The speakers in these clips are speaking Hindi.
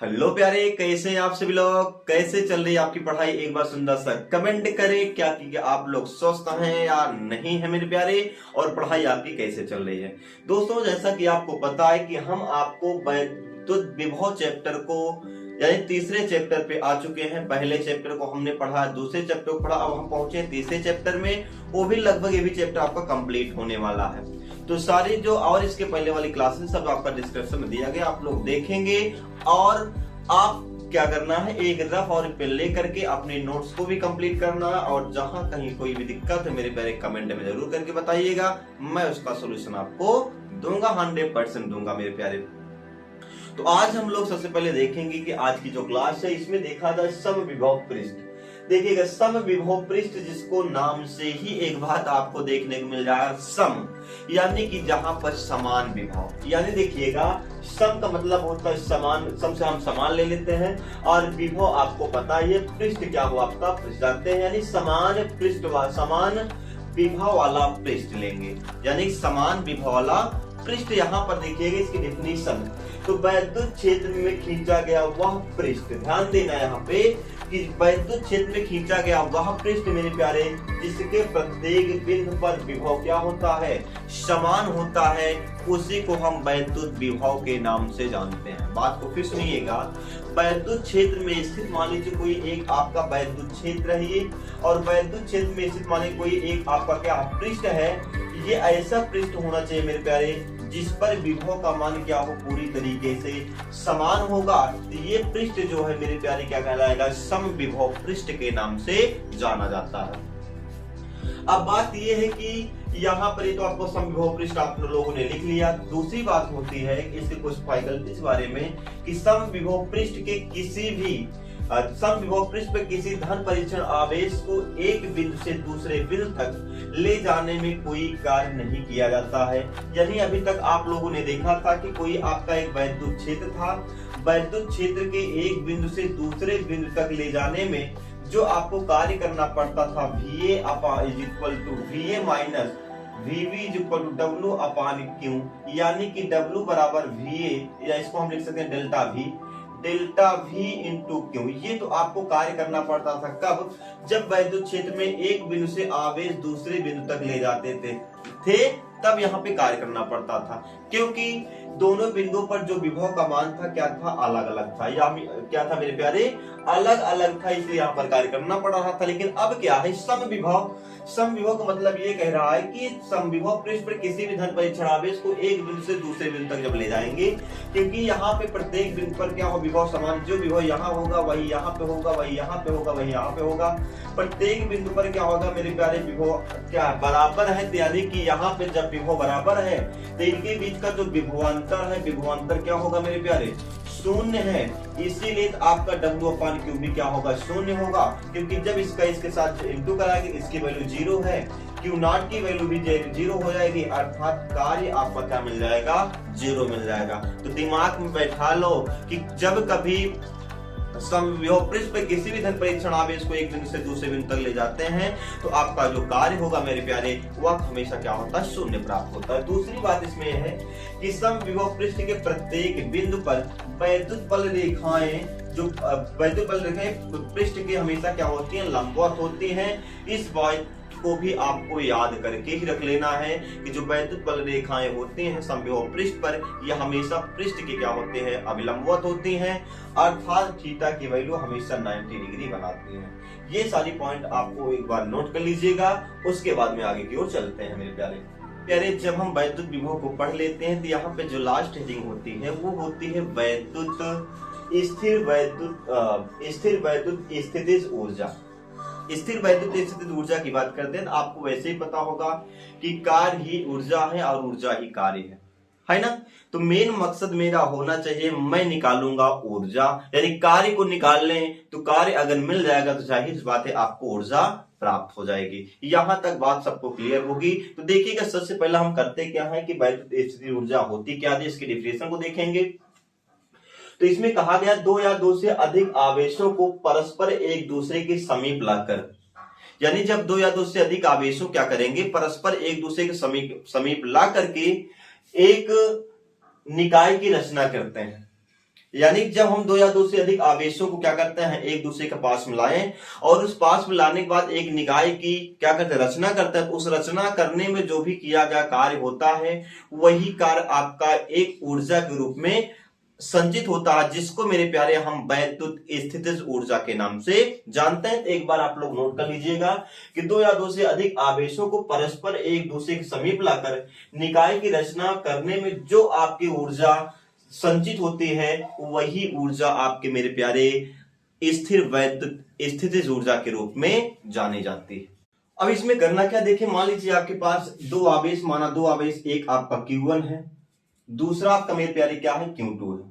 हेलो प्यारे, कैसे हैं आप सभी लोग? कैसे चल रही है आपकी पढ़ाई? एक बार सुंदर सा कमेंट करें क्या कि आप लोग स्वस्थ हैं या नहीं है मेरे प्यारे, और पढ़ाई आपकी कैसे चल रही है। दोस्तों, जैसा कि आपको पता है कि हम आपको वैद्युत विभव चैप्टर को यानी तीसरे चैप्टर पे आ चुके हैं। पहले चैप्टर को हमने पढ़ा, दूसरे चैप्टर को पढ़ा, अब हम पहुंचे तीसरे चैप्टर में। वो भी लगभग ये भी चैप्टर आपका कंप्लीट होने वाला है। तो सारी जो और इसके पहले वाली क्लासेस सब आपका डिस्क्रिप्शन में दिया गया, आप लोग देखेंगे। और आप क्या करना है, एक रफ और पेन लेकर के अपने नोट्स को भी कंप्लीट करना है। और जहां कहीं कोई भी दिक्कत है मेरे प्यारे, कमेंट में जरूर करके बताइएगा, मैं उसका सोल्यूशन आपको दूंगा, 100% दूंगा मेरे प्यारे। तो आज हम लोग सबसे पहले देखेंगे कि आज की जो क्लास है इसमें देखा जाए समविभव पृष्ठ। देखिएगा, समविभव पृष्ठ जिसको नाम से ही एक बात आपको देखने को मिल जाएगा, सम, यानी कि जहां पर समान विभव। यानी देखिएगा, सम का मतलब होता है समान, सम से हम समान ले लेते हैं, और विभव आपको पता है पृष्ठ क्या हुआ आपका, पृष्ठ जानते हैं, यानी समान पृष्ठ समान विभव वाला पृष्ठ लेंगे, यानी समान विभव वाला पृष्ठ। यहाँ पर देखिएगा इसकी डेफिनेशन, तो वैद्युत क्षेत्र में खींचा गया वह पृष्ठ, ध्यान देना यहाँ पे कि वैद्युत क्षेत्र में खींचा गया वह पृष्ठ मेरे प्यारे, जिसके प्रत्येक बिंदु पर विभव क्या होता है, समान होता है, उसी को हम वैद्युत विभव के नाम से जानते हैं। बात को फिर सुनिएगा, वैद्युत क्षेत्र में स्थित मान लीजिए कोई एक आपका वैद्युत क्षेत्र है ये, और वैद्युत क्षेत्र में स्थित मान लीजिए कोई एक आपका क्या पृष्ठ है। ये ऐसा पृष्ठ होना चाहिए मेरे प्यारे जिस पर विभव का मान क्या हो, पूरी तरीके से समान होगा। तो ये पृष्ठ जो है मेरे प्यारे क्या कहलाएगा, समविभव पृष्ठ के नाम से जाना जाता है। अब बात ये है कि यहाँ पर तो आपको समविभव पृष्ठ आप लोगों ने लिख लिया। दूसरी बात होती है इसके कुछ फैकल्टी इस बारे में कि समविभव पृष्ठ के किसी भी समविभव पृष्ठ पर किसी धन परीक्षण आवेश को एक बिंदु से दूसरे बिंदु तक ले जाने में कोई कार्य नहीं किया जाता है। यानी अभी तक आप लोगों ने देखा था कि कोई आपका एक वैद्युत क्षेत्र था, वैद्युत क्षेत्र के एक बिंदु से दूसरे बिंदु तक ले जाने में जो आपको कार्य करना पड़ता था, VA is equal to VA minus VB is equal to W upon Q, यानी कि W बराबर VA, या इसको हम लिख सकते हैं डेल्टा V इंटू Q। ये तो आपको कार्य करना पड़ता था कब, जब वैद्युत क्षेत्र में एक बिंदु से आवेश दूसरे बिंदु तक ले जाते थे तब यहाँ पे कार्य करना पड़ता था, क्योंकि दोनों बिंदुओं पर जो विभव का मान था क्या था, अलग अलग था, या क्या था मेरे प्यारे, अलग अलग था, इसलिए यहाँ पर कार्य करना पड़ रहा था। लेकिन अब क्या है, समविभव। समविभव का मतलब ये कह रहा है कि समविभव पृष्ठ पर किसी भी धन परीक्षण आवेश को एक बिंदु से दूसरे बिंदु तक जब ले जाएंगे, क्योंकि यहाँ पे प्रत्येक बिंदु पर क्या हो, विभव समान, जो विभव यहाँ होगा वही यहाँ पे होगा, वही यहाँ पे होगा, वही यहाँ पे होगा। प्रत्येक बिंदु पर क्या होगा मेरे प्यारे, विभव क्या बराबर है, यानी कि यहाँ पे जब विभव बराबर है तो इनके बीच का जो विभवांतर है, विभवांतर क्या होगा मेरे प्यारे, शून्य है। इसीलिए आपका W अपान Q भी क्या होगा, शून्य होगा, क्योंकि जब इसका इसके साथ इंटू कराएंगे इसकी वैल्यू 0 है, Q नॉट की वैल्यू भी 0 हो जाएगी, अर्थात कार्य आपका क्या मिल जाएगा, 0 मिल जाएगा। तो दिमाग में बैठा लो कि जब कभी समविभव पृष्ठ पे किसी भी धन परीक्षण आवेश को एक बिंदु से दूसरे बिंदु तक ले जाते हैं तो आपका जो कार्य होगा मेरे प्यारे, वह हमेशा क्या होता है, शून्य प्राप्त होता है। दूसरी बात इसमें है कि समविभव पृष्ठ के प्रत्येक बिंदु पर वैद्युत बल रेखाएं, जो वैद्युत बल रेखाएं पृष्ठ की हमेशा क्या होती है, लंबवत होती है। इस बात को भी आपको याद करके ही रख लेना है कि जो वैद्युत बल रेखाएं होती हैं समविभव पृष्ठ पर, यह हमेशा पृष्ठ के क्या होते हैं, अभिलंबवत होती हैं, अर्थात थीटा की वैल्यू हमेशा 90 डिग्री बनाती है। ये सारी पॉइंट आपको एक बार नोट कर लीजिएगा, उसके बाद में आगे की ओर चलते हैं मेरे प्यारे। जब हम वैद्युत विभव को पढ़ लेते हैं तो यहाँ पे जो लास्ट हेडिंग होती है वो होती है स्थिर वैद्युत स्थितिज ऊर्जा। स्थिर वैद्युत स्थितिज ऊर्जा की बात करते हैं, आपको वैसे ही पता होगा कि कार्य ही ऊर्जा है और ऊर्जा ही कार्य है ना। तो मेन मकसद मेरा होना चाहिए, मैं निकालूंगा ऊर्जा, यानी कार्य को निकाल लें तो कार्य अगर मिल जाएगा तो जाहिर बात है आपको ऊर्जा प्राप्त हो जाएगी। यहां तक बात सबको क्लियर होगी। तो देखिएगा, सबसे पहले हम करते क्या है कि वैद्युत स्थितिज ऊर्जा होती क्या है, इसकी डिफिनेशन को देखेंगे। तो इसमें कहा गया, दो या दो से अधिक आवेशों को परस्पर एक दूसरे के समीप लाकर, यानी जब दो या दो से अधिक आवेशों क्या करेंगे, परस्पर एक दूसरे के समीप ला करके एक निकाय की रचना करते हैं। यानी जब हम दो या दो से अधिक आवेशों को क्या करते हैं, एक दूसरे के पास में लाएं और उस पास में लाने के बाद एक निकाय की क्या करते हैं, रचना करते हैं। उस रचना करने में जो भी किया गया कार्य होता है वही कार्य आपका एक ऊर्जा के रूप में संचित होता है, जिसको मेरे प्यारे हम वैद्युत स्थितिज ऊर्जा के नाम से जानते हैं। तो एक बार आप लोग नोट कर लीजिएगा कि दो या दो से अधिक आवेशों को परस्पर एक दूसरे के समीप लाकर निकाय की रचना करने में जो आपकी ऊर्जा संचित होती है वही ऊर्जा आपके मेरे प्यारे स्थिर वैद्युत स्थितिज ऊर्जा के रूप में जानी जाती है। अब इसमें करना क्या, देखिए मान लीजिए आपके पास दो आवेश, माना दो आवेश, एक आपका Q1 है, दूसरा आपका मेरे प्यारे क्या है, Q2 है।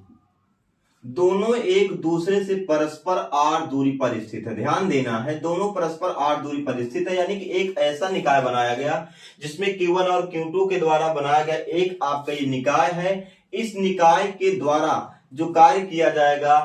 दोनों एक दूसरे से परस्पर r दूरी पर स्थित है। ध्यान देना है, दोनों परस्पर r दूरी पर स्थित है, यानी कि एक ऐसा निकाय बनाया गया जिसमें Q1 और Q2 के द्वारा बनाया गया एक आपका ये निकाय है। इस निकाय के द्वारा जो कार्य किया जाएगा,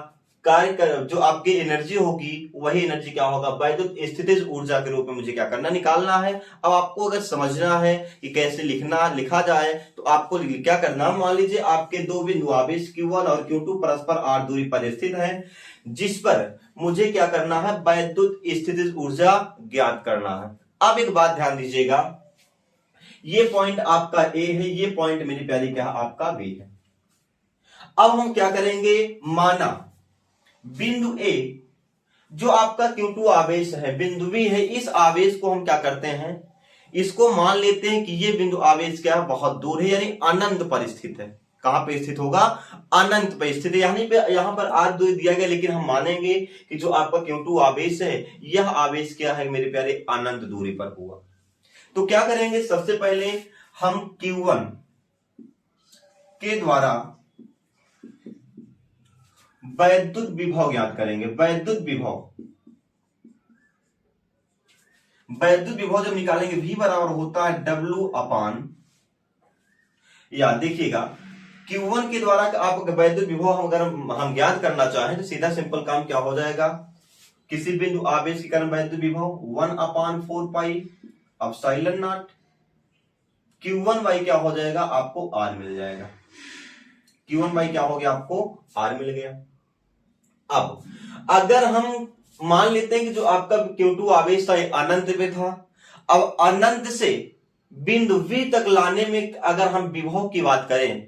कार्य कर जो आपकी एनर्जी होगी वही एनर्जी क्या होगा, वैद्युत स्थितिज ऊर्जा के रूप में मुझे क्या करना, निकालना है। अब आपको अगर समझना है कि कैसे लिखा जाए तो आपको क्या करना, मान लीजिए आपके दो बिंदु आवेश Q1 और Q2 परस्पर r दूरी पर स्थित है, जिस पर मुझे क्या करना है, वैद्युत स्थितिज ऊर्जा ज्ञात करना है। अब एक बात ध्यान दीजिएगा, ये पॉइंट आपका A है, ये पॉइंट मेरी प्यारी क्या है, आपका B है। अब हम क्या करेंगे, माना बिंदु A जो आपका Q2 आवेश है, बिंदु B है, इस आवेश को हम क्या करते हैं, इसको मान लेते हैं कि ये बिंदु आवेश क्या है, बहुत दूर है, यानी अनंत पर स्थित है। कहां पे स्थित होगा, अनंत पर स्थित है। यहां पर r दूरी दिया गया, लेकिन हम मानेंगे कि जो आपका Q2 आवेश है यह आवेश क्या है मेरे प्यारे, अनंत दूरी पर हुआ। तो क्या करेंगे, सबसे पहले हम Q1 के द्वारा वैद्युत विभव ज्ञात करेंगे। वैद्युत विभव जब निकालेंगे V बराबर होता है W अपान, या देखिएगा Q1 के द्वारा आप वैद्युत विभव अगर हम ज्ञात करना चाहें तो सीधा सिंपल काम क्या हो जाएगा, किसी बिंदु आवेश के कारण वैद्युत विभव 1/4 pi epsilon not Q1 by क्या हो जाएगा, आपको R मिल जाएगा। Q1 बाई क्या हो गया, आपको R मिल गया। अब अगर हम मान लेते हैं कि जो आपका Q2 आवेश था अनंत पे था, अब अनंत से बिंदु V तक लाने में अगर हम विभव की बात करें,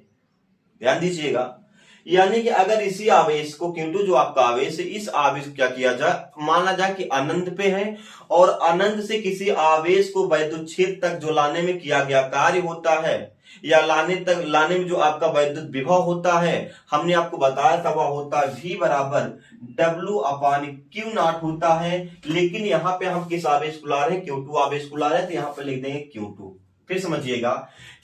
ध्यान दीजिएगा, यानी कि अगर इसी आवेश को Q2 जो आपका आवेश है, इस आवेश को क्या किया जाए, माना जाए कि अनंत पे है और अनंत से किसी आवेश को वैद्युत क्षेत्र तक जो लाने में किया गया कार्य होता है, या लाने में जो आपका वैद्युत विभव होता है, हमने आपको बताया था वह होता है V बराबर W अपान Q नॉट होता है। लेकिन यहाँ पे हम किस आवेश को ला रहे हैं, Q2 आवेश को ला रहे हैं, तो यहाँ पे लिख देंगे Q2। फिर समझिएगा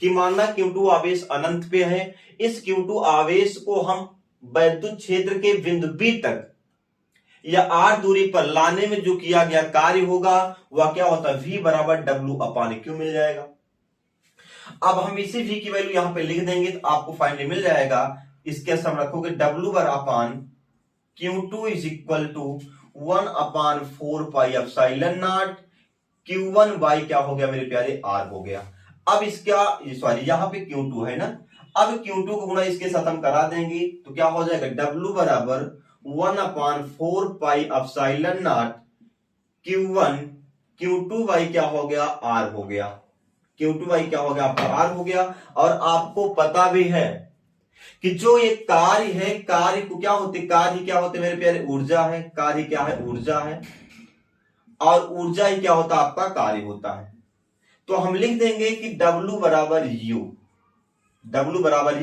कि मानना Q2 आवेश अनंत पे है, इस Q2 आवेश को हम वैद्युत क्षेत्र के बिंदु B तक या R दूरी पर लाने में जो किया गया कार्य होगा वह क्या होता है, V बराबर W अपान Q मिल जाएगा। अब हम इसी V की वैल्यू यहां पे लिख देंगे तो आपको फाइनली मिल जाएगा, इसके सम रखोगे W बराबर Q2 is equal to 1/4 pi epsilon not Q1 by क्या हो गया मेरे प्यारे, R हो गया। अब इसका सॉरी यहाँ पे Q2 है ना, अब Q2 को गुणा इसके साथ हम करा देंगे तो क्या हो जाएगा, W बराबर 1/4 pi epsilon not Q1 Q2 by क्या हो गया, R हो गया। Q2 बाई क्या हो गया, आपका R हो गया। और आपको पता भी है कि जो ये कार्य है, कार्य को क्या होते, कार्य क्या होते मेरे प्यारे, ऊर्जा है। कार्य क्या है, ऊर्जा है, और ऊर्जा ही क्या होता, आपका कार्य होता है। तो हम लिख देंगे कि W बराबर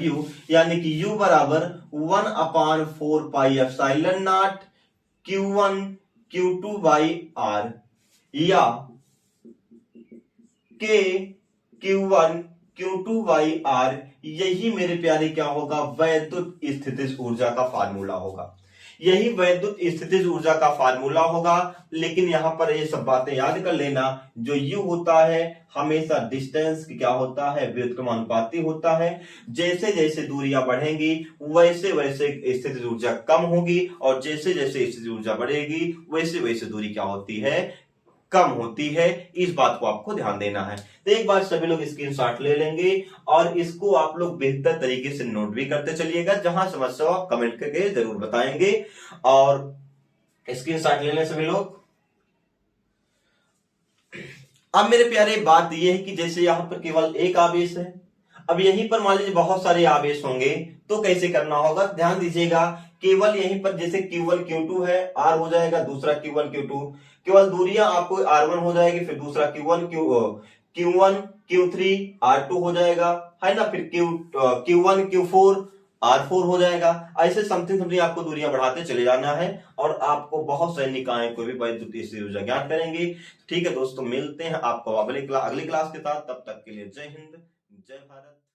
U, यानी कि U बराबर 1/4 pi epsilon not Q1 Q2 by R, या K Q1 Q2 by R, यही मेरे प्यारे क्या होगा, वैद्युत स्थितिज ऊर्जा का फार्मूला होगा। यही वैद्युत स्थितिज ऊर्जा का फार्मूला होगा। लेकिन यहां पर ये सब बातें याद कर लेना, जो U होता है हमेशा डिस्टेंस क्या होता है, व्युत्क्रमानुपाती होता है। जैसे जैसे दूरियां बढ़ेंगी वैसे वैसे स्थितिज ऊर्जा कम होगी, और जैसे जैसे स्थितिज ऊर्जा बढ़ेगी वैसे वैसे दूरी क्या होती है, कम होती है। इस बात को आपको ध्यान देना है। तो एक बार सभी लोग स्क्रीनशॉट ले लेंगे और इसको आप लोग बेहतर तरीके से नोट भी करते चलिएगा। जहां समस्या हो आप कमेंट करके जरूर बताएंगे। और स्क्रीनशॉट ले लें सभी लोग। अब मेरे प्यारे बात यह है कि जैसे यहां पर केवल एक आवेश है, अब यहीं पर मान लीजिए बहुत सारे आवेश होंगे तो कैसे करना होगा, ध्यान दीजिएगा। केवल यहीं पर जैसे Q1 Q2 है, R हो जाएगा, दूसरा Q1 Q2, केवल दूरियां आपको R1 हो जाएगी, फिर दूसरा Q1 Q3 R2 हो जाएगा, है ना, फिर Q1 Q4 R4 हो जाएगा। ऐसे समथिंग समथिंग आपको दूरियां बढ़ाते चले जाना है और आपको बहुत सारे निकायों को भी वैद्युत स्थिति ऊर्जा ज्ञात करेंगे। ठीक है दोस्तों, मिलते हैं आपको अगली क्लास के साथ। तब तक के लिए जय हिंद, जय भारत।